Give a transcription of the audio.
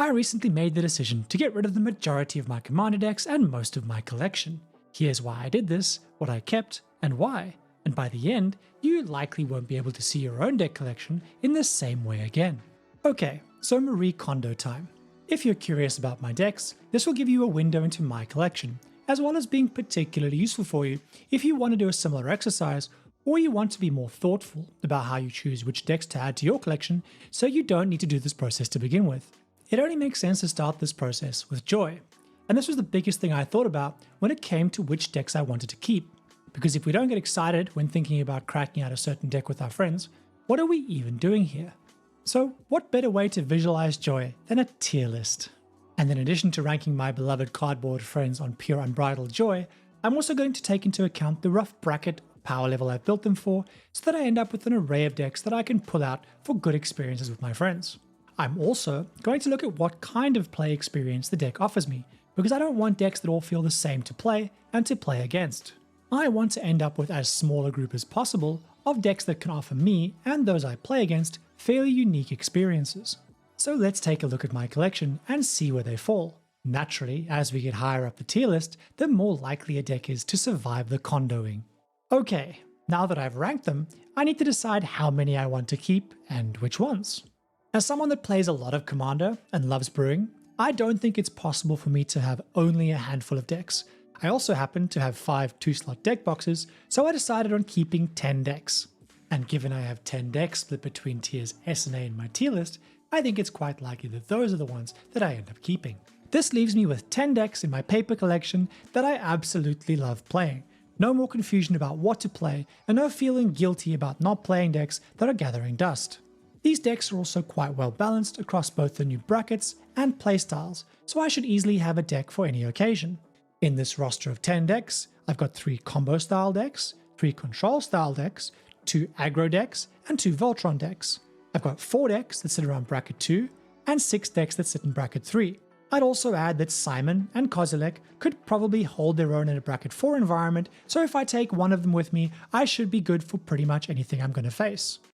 I recently made the decision to get rid of the majority of my commander decks and most of my collection. Here's why I did this, what I kept, and why, and by the end, you likely won't be able to see your own deck collection in the same way again. Okay, so Marie Kondo time. If you're curious about my decks, this will give you a window into my collection, as well as being particularly useful for you if you want to do a similar exercise, or you want to be more thoughtful about how you choose which decks to add to your collection so you don't need to do this process to begin with. It only makes sense to start this process with joy. And this was the biggest thing I thought about when it came to which decks I wanted to keep. Because if we don't get excited when thinking about cracking out a certain deck with our friends, what are we even doing here? So what better way to visualize joy than a tier list? And in addition to ranking my beloved cardboard friends on pure unbridled joy, I'm also going to take into account the rough bracket power level I've built them for so that I end up with an array of decks that I can pull out for good experiences with my friends. I'm also going to look at what kind of play experience the deck offers me, because I don't want decks that all feel the same to play and to play against. I want to end up with as small a group as possible of decks that can offer me and those I play against fairly unique experiences. So let's take a look at my collection and see where they fall. Naturally, as we get higher up the tier list, the more likely a deck is to survive the condoing. Okay, now that I've ranked them, I need to decide how many I want to keep and which ones. As someone that plays a lot of Commander and loves brewing, I don't think it's possible for me to have only a handful of decks. I also happen to have 5 2-slot deck boxes, so I decided on keeping 10 decks. And given I have 10 decks split between tiers S and A in my tier list, I think it's quite likely that those are the ones that I end up keeping. This leaves me with 10 decks in my paper collection that I absolutely love playing. No more confusion about what to play, and no feeling guilty about not playing decks that are gathering dust. These decks are also quite well balanced across both the new brackets and playstyles, so I should easily have a deck for any occasion. In this roster of 10 decks, I've got 3 combo style decks, 3 control style decks, 2 aggro decks, and 2 Voltron decks. I've got 4 decks that sit around bracket 2, and 6 decks that sit in bracket 3. I'd also add that Simon and Kozilek could probably hold their own in a bracket 4 environment, so if I take one of them with me, I should be good for pretty much anything I'm going to face.